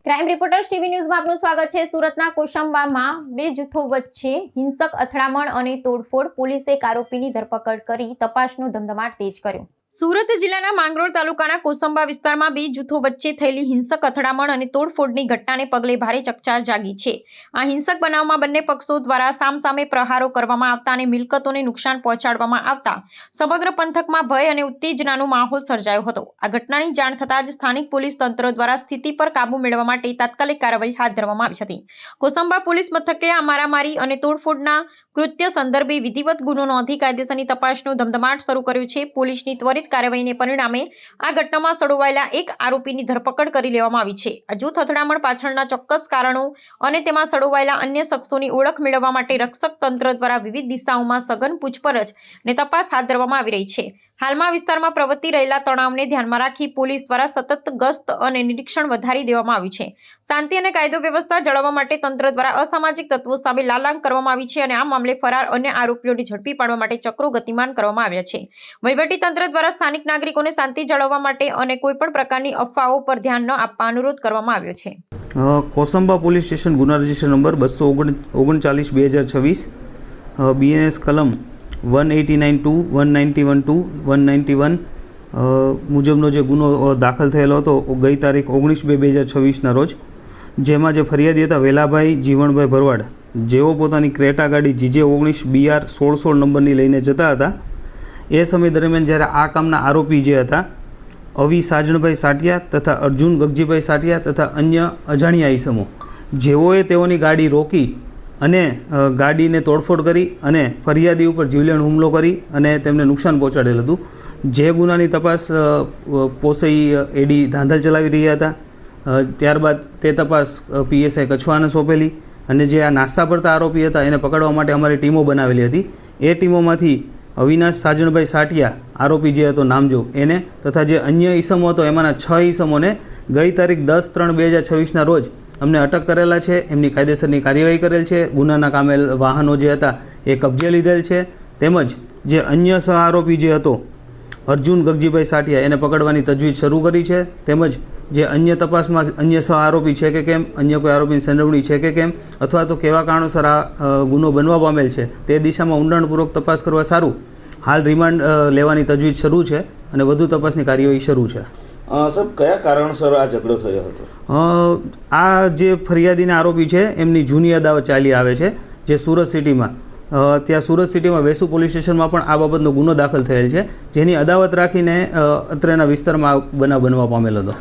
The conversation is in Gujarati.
ક્રાઇમ રિપોર્ટર્સ ટીવી ન્યૂઝમાં આપનું સ્વાગત છે। સુરતના કોસંબામાં બે જૂથો વચ્ચે હિંસક અથડામણ અને તોડફોડ। પોલીસે એક આરોપીની ધરપકડ કરી તપાસનો ધમધમાટ તેજ કર્યો। સુરત જિલ્લાના માંગરોળ તાલુકાના કોસંબા વિસ્તારમાં બે જૂથો વચ્ચે થયેલી હિંસક અથડામણ અને તોડફોડની ઘટનાને પગલે ભારે ચકચાર જાગી છે। આ હિંસક બનાવમાં બંને પક્ષો દ્વારા સામસામે પ્રહારો કરવામાં આવતા અને મિલકતોને નુકસાન પહોંચાડવામાં આવતા સમગ્ર પંથકમાં ભય અને ઉત્તેજનાનો માહોલ સર્જાયો હતો। આ ઘટનાની જાણ થતાં જ સ્થાનિક પોલીસ તંત્ર દ્વારા સ્થિતિ પર કાબુ મેળવવા માટે તાત્કાલિક કાર્યવાહી હાથ ધરવામાં આવી હતી। કોસંબા પોલીસ મથકે આ મારામારી અને તોડફોડના કૃત્ય સંદર્ભે વિધિવત ગુનો નોંધી કાયદેસરની તપાસનો ધમધમાટ શરૂ કર્યો છે। પોલીસની ત્વરિત કાર્યવાહીને પરિણામે આ ઘટનામાં સડોવાયેલા એક આરોપીની ધરપકડ કરી લેવામાં આવી છે। આ જૂથ અથડામણ પાછળના ચોક્કસ કારણો અને તેમાં સડોવાયેલા અન્ય શખ્સોની ઓળખ મેળવવા માટે રક્ષક તંત્ર દ્વારા વિવિધ દિશાઓમાં સઘન પૂછપરછ અને તપાસ હાથ ધરવામાં આવી રહી છે। હાલમાં વિસ્તારમાં પ્રવર્તી રહેલા તણાવને ધ્યાનમાં રાખી પોલીસ દ્વારા સતત ગસ્ત અને નિરીક્ષણ વધારી દેવામાં આવ્યું છે। શાંતિ અને કાયદો વ્યવસ્થા જાળવવા માટે તંત્ર દ્વારા અસામાજિક તત્વો સામે લાલાંક કરવામાં આવી છે અને આ મામલે ફરાર અન્ય આરોપીઓને ઝડપી પાડવા માટે ચક્રો ગતિમાન કરવામાં આવ્યા છે। વહીવટી તંત્ર દ્વારા સ્થાનિક નાગરિકોને શાંતિ જાળવવા માટે અને કોઈપણ પ્રકારની અફવાઓ પર ધ્યાન ન આપવા અનુરોધ કરવામાં આવ્યો છે। કોસંબા પોલીસ સ્ટેશન ગુના રજિસ્ટર નંબર 239/2026 BNS કલમ 189(2), 191(2), 191 મુજબનો જે ગુનો દાખલ થયેલો હતો ગઈ તારીખ 19/2/2026ના રોજ, જેમાં જે ફરિયાદી હતા વેલાભાઈ જીવણભાઈ ભરવાડ, જેઓ પોતાની ક્રેટા ગાડી GJ19 BR 1616 નંબરની લઈને જતા હતા। એ સમય દરમિયાન જ્યારે આ કામના આરોપી જે હતા અવી સાજણભાઈ સાટિયા તથા અર્જુન ગગજીભાઈ સાટિયા તથા અન્ય અજાણ્યા ઈસમો, જેઓએ તેઓની ગાડી રોકી અને ગાડીને તોડફોડ કરી અને ફરિયાદી ઉપર જીવલેણ હુમલો કરી અને તેમને નુકસાન પહોંચાડેલ હતું। જે ગુનાની તપાસ પોસઈ એડી ધાંધલ ચલાવી રહ્યા હતા। ત્યારબાદ તે તપાસ PSI કછવાને સોંપેલી અને જે આ નાસ્તા પડતા આરોપી હતા એને પકડવા માટે અમારી ટીમો બનાવેલી હતી। એ ટીમોમાંથી અવિનાશ સાજણભાઈ સાટિયા આરોપી જે હતો નામજો એને તથા જે અન્ય ઈસમો હતો એમાંના 6 ઈસમોને ગઈ તારીખ 10/3/2026ના રોજ અમને અટક કરેલા છે। એમની કાયદેસરની કાર્યવાહી કરેલ છે। ગુનાના કામેલ વાહનો જે હતા એ કબજે લીધેલ છે। તેમજ જે અન્ય સહ આરોપી જે હતો અર્જુન ગગજીભાઈ સાટિયા એને પકડવાની તજવીજ શરૂ કરી છે। તેમજ જે અન્ય તપાસમાં અન્ય સહ આરોપી છે કે કેમ, અન્ય કોઈ આરોપીની સંડોવણી છે કે કેમ, અથવા તો કેવા કારણોસર આ ગુનો બનવા પામેલ છે તે દિશામાં ઊંડાણપૂર્વક તપાસ કરવા સારું હાલ રિમાન્ડ લેવાની તજવીજ શરૂ છે અને વધુ તપાસની કાર્યવાહી શરૂ છે। સાહેબ, કયા કારણસર આ ઝઘડો થયો હતો? આ જે ફરિયાદીના આરોપી છે એમની જૂની અદાવત ચાલી આવે છે જે સુરત સિટીમાં, ત્યાં સુરત સિટીમાં વેસુ પોલીસ સ્ટેશનમાં પણ આ બાબતનો ગુનો દાખલ થયેલ છે, જેની અદાવત રાખીને અત્રેના વિસ્તારમાં બનાવ બનવા પામેલ હતો।